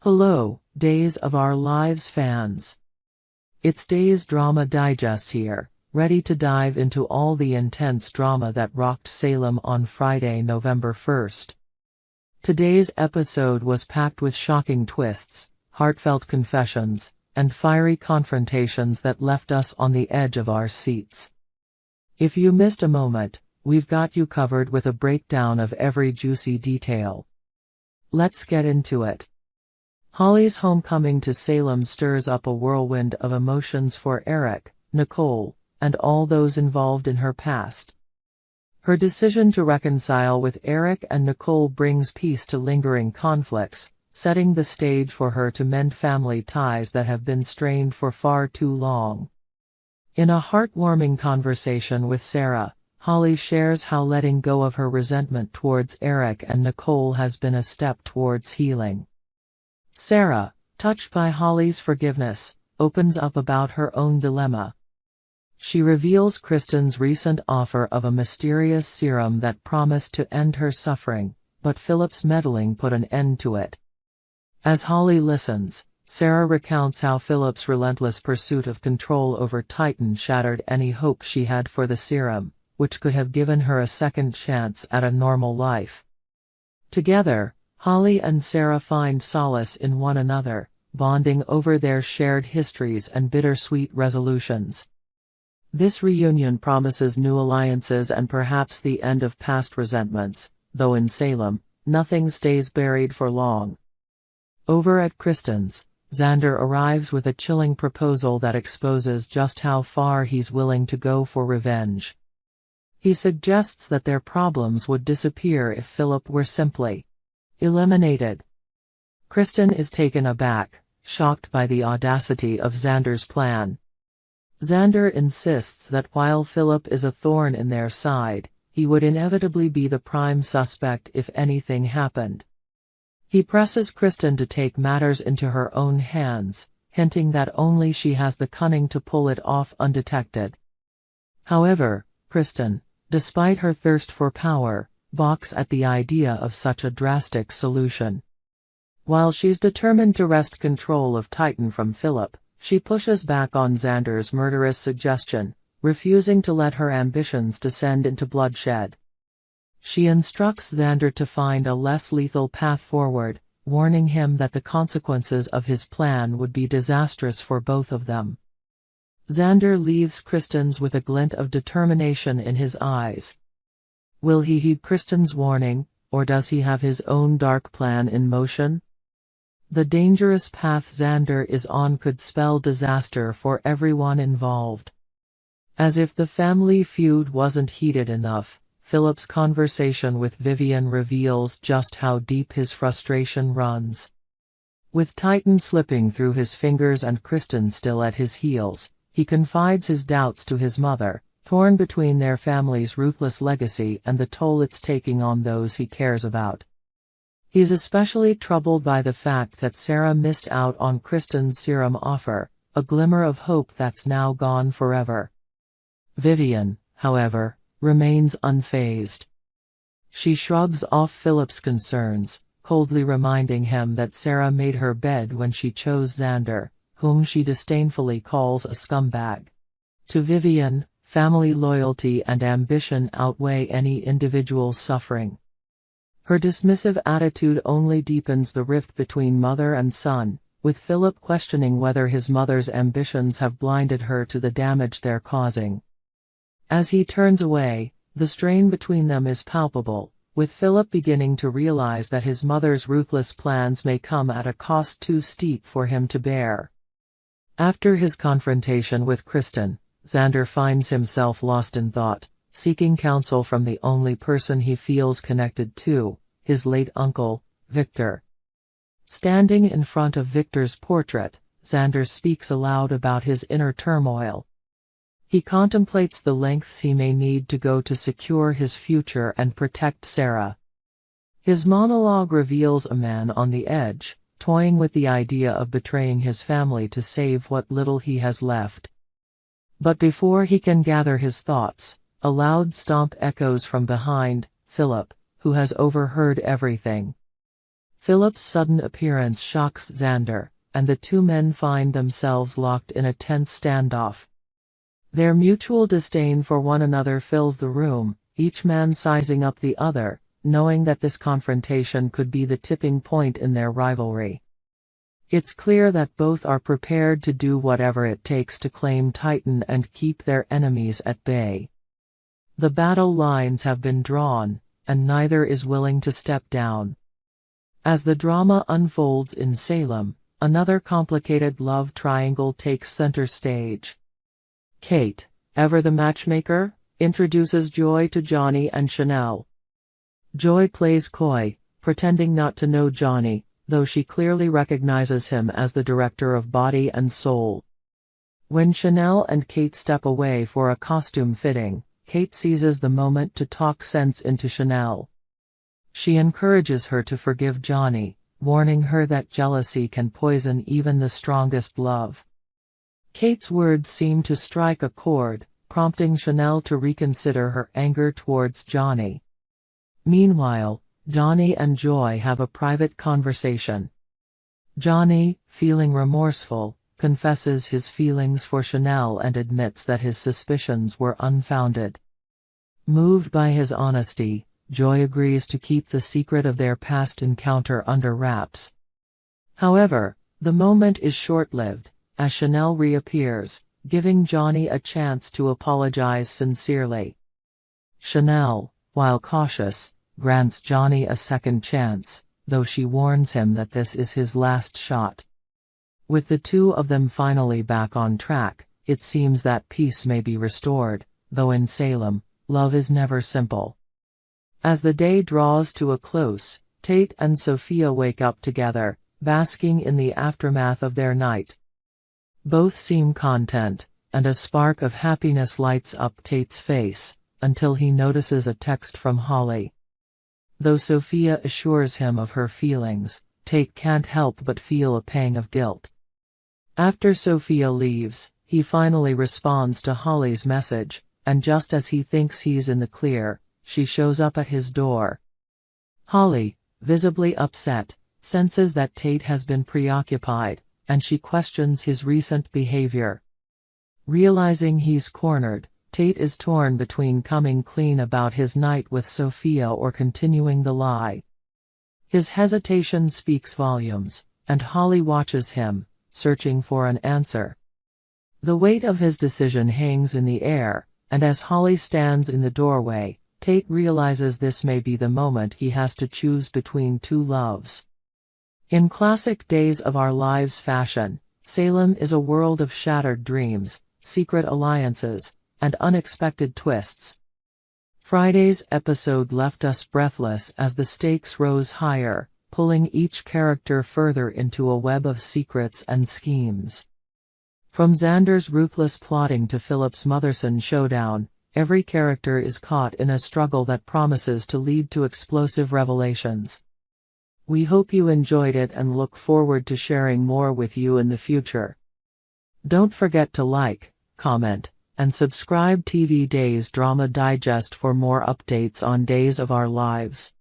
Hello, Days of Our Lives fans. It's Days Drama Digest here, ready to dive into all the intense drama that rocked Salem on Friday, November 1st. Today's episode was packed with shocking twists, heartfelt confessions, and fiery confrontations that left us on the edge of our seats. If you missed a moment, we've got you covered with a breakdown of every juicy detail. Let's get into it. Holly's homecoming to Salem stirs up a whirlwind of emotions for Eric, Nicole, and all those involved in her past. Her decision to reconcile with Eric and Nicole brings peace to lingering conflicts, setting the stage for her to mend family ties that have been strained for far too long. In a heartwarming conversation with Sarah, Holly shares how letting go of her resentment towards Eric and Nicole has been a step towards healing. Sarah, touched by Holly's forgiveness, opens up about her own dilemma. She reveals Kristen's recent offer of a mysterious serum that promised to end her suffering, but Philip's meddling put an end to it. As Holly listens, Sarah recounts how Philip's relentless pursuit of control over Titan shattered any hope she had for the serum, which could have given her a second chance at a normal life. Together, Holly and Sarah find solace in one another, bonding over their shared histories and bittersweet resolutions. This reunion promises new alliances and perhaps the end of past resentments, though in Salem, nothing stays buried for long. Over at Kristen's, Xander arrives with a chilling proposal that exposes just how far he's willing to go for revenge. He suggests that their problems would disappear if Philip were simply eliminated. Kristen is taken aback, shocked by the audacity of Xander's plan. Xander insists that while Philip is a thorn in their side, he would inevitably be the prime suspect if anything happened. He presses Kristen to take matters into her own hands, hinting that only she has the cunning to pull it off undetected. However, Kristen, despite her thirst for power, balks at the idea of such a drastic solution. While she's determined to wrest control of Titan from Philip, she pushes back on Xander's murderous suggestion, refusing to let her ambitions descend into bloodshed. She instructs Xander to find a less lethal path forward, warning him that the consequences of his plan would be disastrous for both of them. Xander leaves Kristen's with a glint of determination in his eyes. Will he heed Kristen's warning, or does he have his own dark plan in motion? The dangerous path Xander is on could spell disaster for everyone involved. As if the family feud wasn't heated enough, Philip's conversation with Vivian reveals just how deep his frustration runs. With Titan slipping through his fingers and Kristen still at his heels, he confides his doubts to his mother, torn between their family's ruthless legacy and the toll it's taking on those he cares about. He's especially troubled by the fact that Sarah missed out on Kristen's serum offer, a glimmer of hope that's now gone forever. Vivian, however, remains unfazed. She shrugs off Philip's concerns, coldly reminding him that Sarah made her bed when she chose Xander, whom she disdainfully calls a scumbag. To Vivian, family loyalty and ambition outweigh any individual suffering. Her dismissive attitude only deepens the rift between mother and son, with Philip questioning whether his mother's ambitions have blinded her to the damage they're causing. As he turns away, the strain between them is palpable, with Philip beginning to realize that his mother's ruthless plans may come at a cost too steep for him to bear. After his confrontation with Kristen, Xander finds himself lost in thought, seeking counsel from the only person he feels connected to, his late uncle, Victor. Standing in front of Victor's portrait, Xander speaks aloud about his inner turmoil. He contemplates the lengths he may need to go to secure his future and protect Sarah. His monologue reveals a man on the edge, toying with the idea of betraying his family to save what little he has left. But before he can gather his thoughts, a loud stomp echoes from behind. Philip, who has overheard everything. Philip's sudden appearance shocks Xander, and the two men find themselves locked in a tense standoff. Their mutual disdain for one another fills the room, each man sizing up the other, knowing that this confrontation could be the tipping point in their rivalry. It's clear that both are prepared to do whatever it takes to claim Titan and keep their enemies at bay. The battle lines have been drawn, and neither is willing to step down. As the drama unfolds in Salem, another complicated love triangle takes center stage. Kate, ever the matchmaker, introduces Joy to Johnny and Chanel. Joy plays coy, pretending not to know Johnny, though she clearly recognizes him as the director of Body and Soul. When Chanel and Kate step away for a costume fitting, Kate seizes the moment to talk sense into Chanel. She encourages her to forgive Johnny, warning her that jealousy can poison even the strongest love. Kate's words seem to strike a chord, prompting Chanel to reconsider her anger towards Johnny. Meanwhile, Johnny and Joy have a private conversation. Johnny, feeling remorseful, confesses his feelings for Chanel and admits that his suspicions were unfounded. Moved by his honesty, Joy agrees to keep the secret of their past encounter under wraps. However, the moment is short-lived, as Chanel reappears, giving Johnny a chance to apologize sincerely. Chanel, while cautious, grants Johnny a second chance, though she warns him that this is his last shot. With the two of them finally back on track, it seems that peace may be restored, though in Salem, love is never simple. As the day draws to a close, Tate and Sophia wake up together, basking in the aftermath of their night. Both seem content, and a spark of happiness lights up Tate's face, until he notices a text from Holly. Though Sophia assures him of her feelings, Tate can't help but feel a pang of guilt. After Sophia leaves, he finally responds to Holly's message, and just as he thinks he's in the clear, she shows up at his door. Holly, visibly upset, senses that Tate has been preoccupied, and she questions his recent behavior. Realizing he's cornered, Tate is torn between coming clean about his night with Sophia or continuing the lie. His hesitation speaks volumes, and Holly watches him, searching for an answer. The weight of his decision hangs in the air, and as Holly stands in the doorway, Tate realizes this may be the moment he has to choose between two loves. In classic Days of Our Lives fashion, Salem is a world of shattered dreams, secret alliances, and unexpected twists. Friday's episode left us breathless as the stakes rose higher, pulling each character further into a web of secrets and schemes. From Xander's ruthless plotting to Philip's Motherson showdown, every character is caught in a struggle that promises to lead to explosive revelations. We hope you enjoyed it and look forward to sharing more with you in the future. Don't forget to like, comment, and subscribe TV Days Drama Digest for more updates on Days of Our Lives.